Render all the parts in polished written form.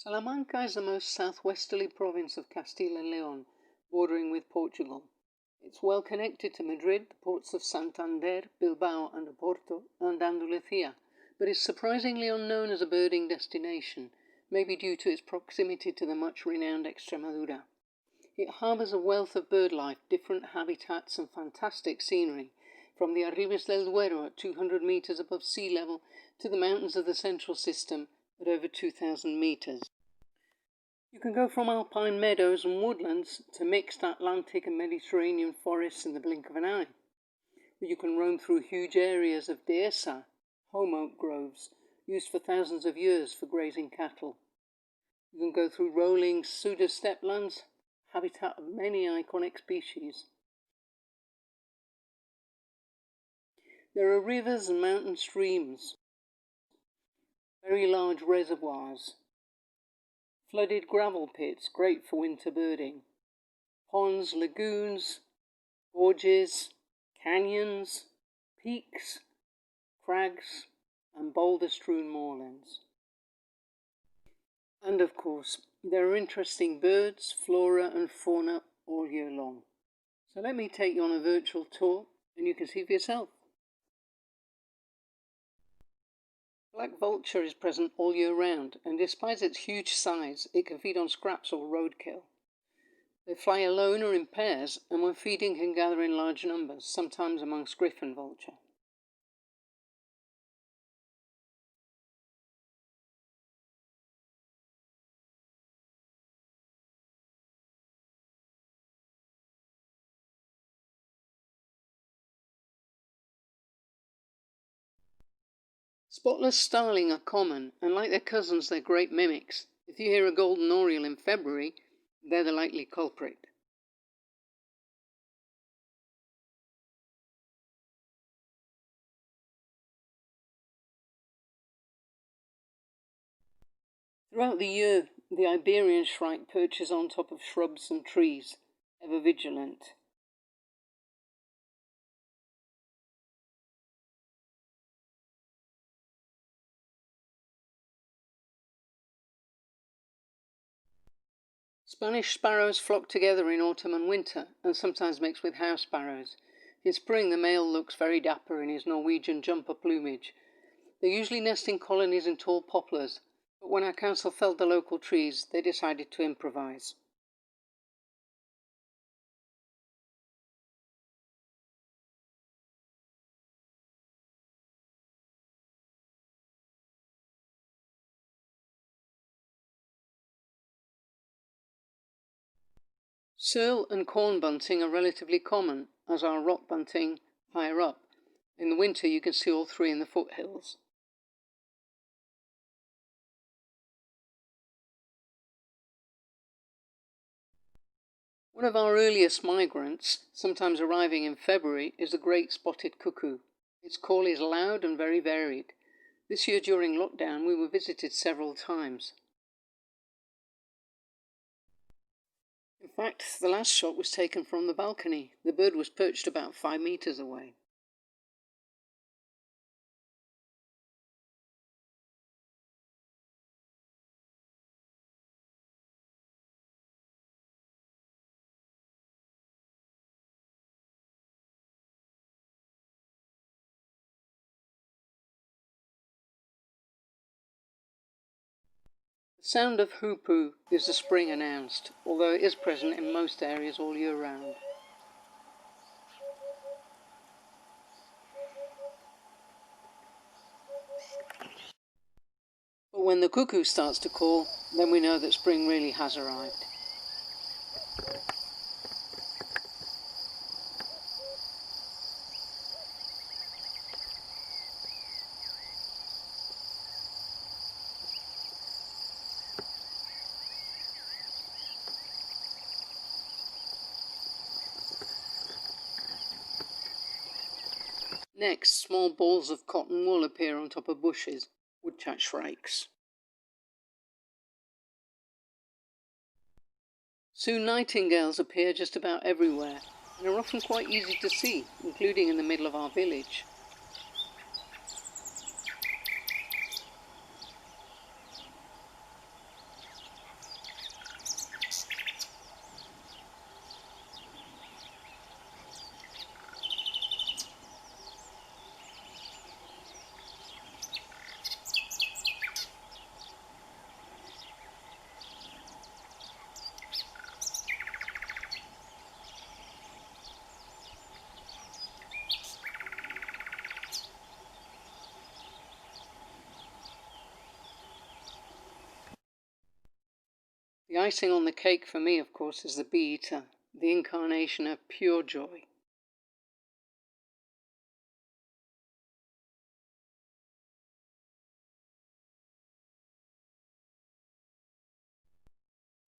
Salamanca is the most southwesterly province of Castile and Leon, bordering with Portugal. It's well connected to Madrid, the ports of Santander, Bilbao and Oporto, and Andalusia, but is surprisingly unknown as a birding destination, maybe due to its proximity to the much-renowned Extremadura. It harbours a wealth of bird life, different habitats and fantastic scenery, from the Arribes del Duero at 200 metres above sea level to the mountains of the central system at over 2,000 metres. You can go from alpine meadows and woodlands to mixed Atlantic and Mediterranean forests in the blink of an eye. Or you can roam through huge areas of dehesa, home oak groves, used for thousands of years for grazing cattle. You can go through rolling pseudo steplands, habitat of many iconic species. There are rivers and mountain streams, very large reservoirs, flooded gravel pits, great for winter birding, ponds, lagoons, gorges, canyons, peaks, crags, and boulder-strewn moorlands. And of course, there are interesting birds, flora and fauna all year long. So let me take you on a virtual tour and you can see for yourself. Black vulture is present all year round, and despite its huge size, it can feed on scraps or roadkill. They fly alone or in pairs, and when feeding can gather in large numbers, sometimes amongst griffon vulture. Spotless starling are common, and like their cousins, they're great mimics. If you hear a golden oriole in February, they're the likely culprit. Throughout the year, the Iberian shrike perches on top of shrubs and trees, ever vigilant. Spanish sparrows flock together in autumn and winter, and sometimes mix with house sparrows. In spring, the male looks very dapper in his Norwegian jumper plumage. They usually nest in colonies in tall poplars, but when our council felled the local trees, they decided to improvise. Searle and corn bunting are relatively common, as are rock bunting higher up. In the winter, you can see all three in the foothills. One of our earliest migrants, sometimes arriving in February, is the great spotted cuckoo. Its call is loud and very varied. This year during lockdown, we were visited several times. In fact, the last shot was taken from the balcony. The bird was perched about 5 meters away. The sound of hoopoo is the spring announced, although it is present in most areas all year round. But when the cuckoo starts to call, then we know that spring really has arrived. Next, small balls of cotton wool appear on top of bushes, woodchat shrikes. Soon nightingales appear just about everywhere and are often quite easy to see, including in the middle of our village. icing on the cake for me, of course, is the bee-eater, the incarnation of pure joy.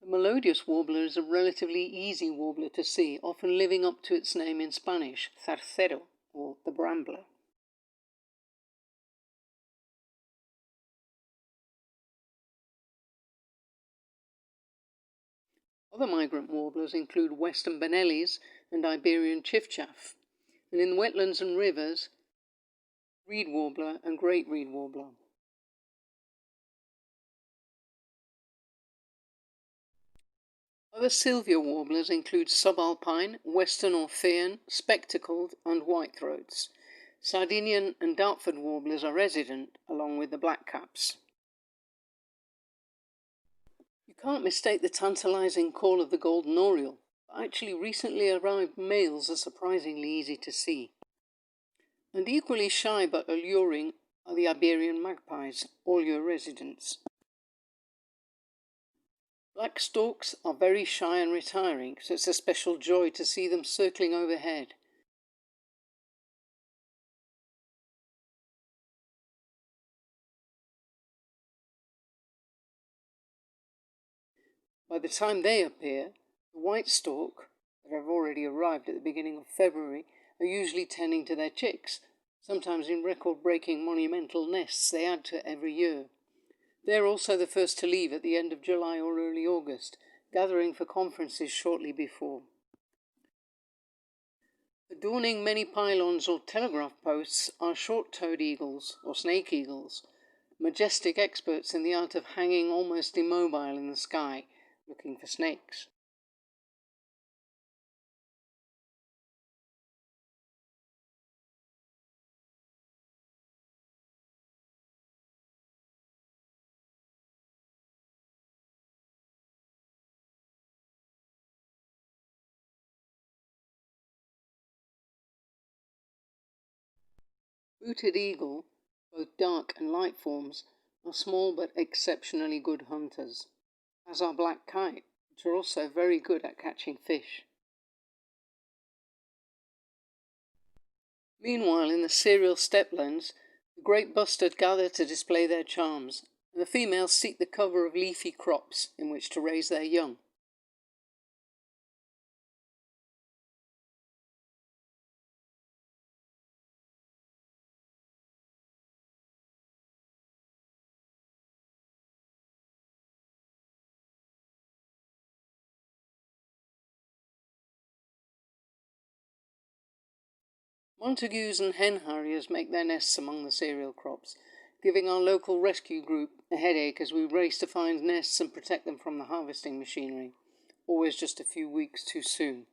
The melodious warbler is a relatively easy warbler to see, often living up to its name in Spanish, zarcero, or the brambler. Other migrant warblers include western benellis and Iberian chiffchaff, and in wetlands and rivers, reed warbler and great reed warbler. Other Sylvia warblers include subalpine, western Orphean, spectacled and whitethroats. Sardinian and Dartford warblers are resident, along with the blackcaps. You can't mistake the tantalising call of the golden oriole, but actually recently arrived males are surprisingly easy to see. And equally shy but alluring are the Iberian magpies, all-year residents. Black storks are very shy and retiring, so it's a special joy to see them circling overhead. By the time they appear, the white stork, that have already arrived at the beginning of February, are usually tending to their chicks, sometimes in record-breaking monumental nests they add to every year. They're also the first to leave at the end of July or early August, gathering for conferences shortly before. Adorning many pylons or telegraph posts are short-toed eagles, or snake eagles, majestic experts in the art of hanging almost immobile in the sky, looking for snakes. Booted eagle, both dark and light forms, are small but exceptionally good hunters, as are black kite, which are also very good at catching fish. Meanwhile, in the cereal steplands, the great bustard gather to display their charms, and the females seek the cover of leafy crops in which to raise their young. Montagues and hen harriers make their nests among the cereal crops, giving our local rescue group a headache as we race to find nests and protect them from the harvesting machinery, always just a few weeks too soon.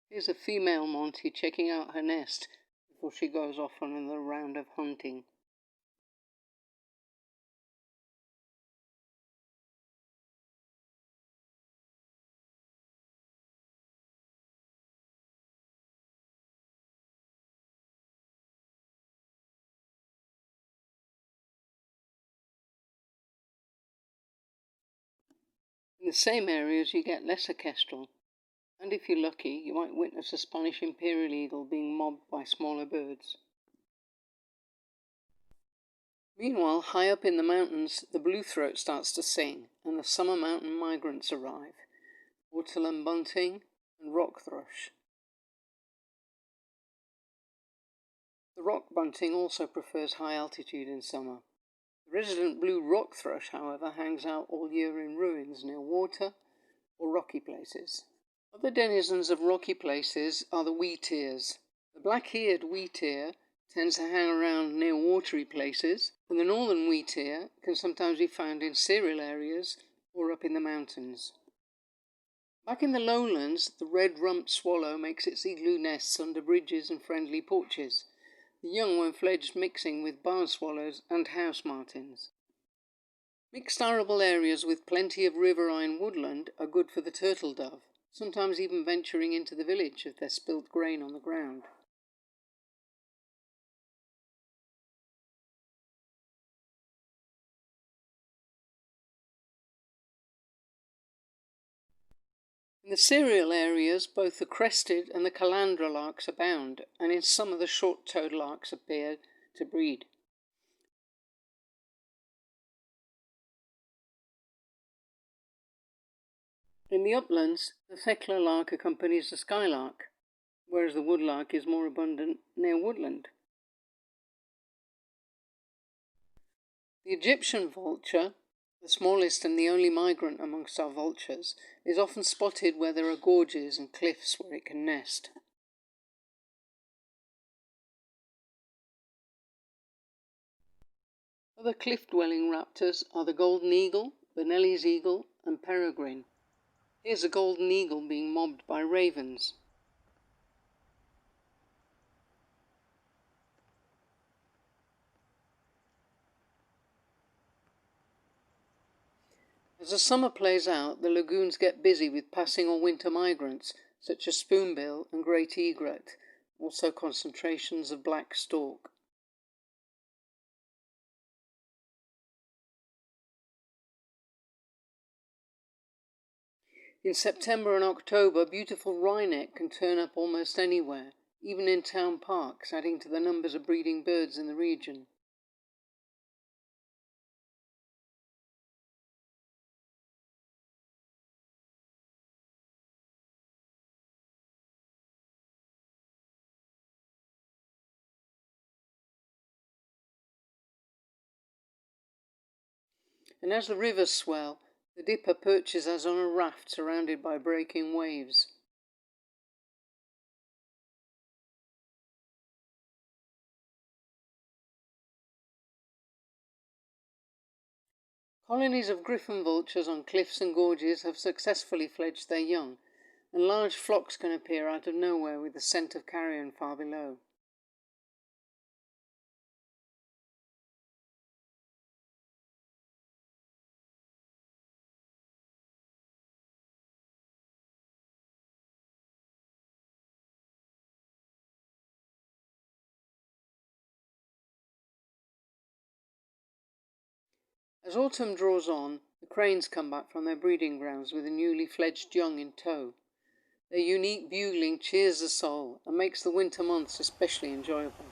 Here's a female Monty checking out her nest before she goes off on another round of hunting. In the same areas you get lesser kestrel, and if you're lucky you might witness a Spanish imperial eagle being mobbed by smaller birds. Meanwhile, high up in the mountains, the bluethroat starts to sing, and the summer mountain migrants arrive, ortolan bunting and rock thrush. The rock bunting also prefers high altitude in summer. The resident blue rock thrush, however, hangs out all year in ruins near water or rocky places. Other denizens of rocky places are the wheatears. The black-eared wheatear tends to hang around near watery places, and the northern wheatear can sometimes be found in cereal areas or up in the mountains. Back in the lowlands, the red-rumped swallow makes its igloo nests under bridges and friendly porches, the young when fledged mixing with barn swallows and house martins. Mixed arable areas with plenty of riverine woodland are good for the turtle dove, sometimes even venturing into the village if there's spilt grain on the ground. In the cereal areas, both the crested and the calandra larks abound, and in some of the short-toed larks appear to breed. In the uplands, the Thekla lark accompanies the skylark, whereas the woodlark is more abundant near woodland. The Egyptian vulture, the smallest and the only migrant amongst our vultures, is often spotted where there are gorges and cliffs where it can nest. Other cliff-dwelling raptors are the golden eagle, Benelli's eagle, and peregrine. Here's a golden eagle being mobbed by ravens. As the summer plays out, the lagoons get busy with passing or winter migrants, such as spoonbill and great egret, also concentrations of black stork. In September and October, beautiful wryneck can turn up almost anywhere, even in town parks, adding to the numbers of breeding birds in the region. And as the rivers swell, the dipper perches as on a raft surrounded by breaking waves. Colonies of griffon vultures on cliffs and gorges have successfully fledged their young, and large flocks can appear out of nowhere with the scent of carrion far below. As autumn draws on, the cranes come back from their breeding grounds with a newly fledged young in tow. Their unique bugling cheers the soul and makes the winter months especially enjoyable.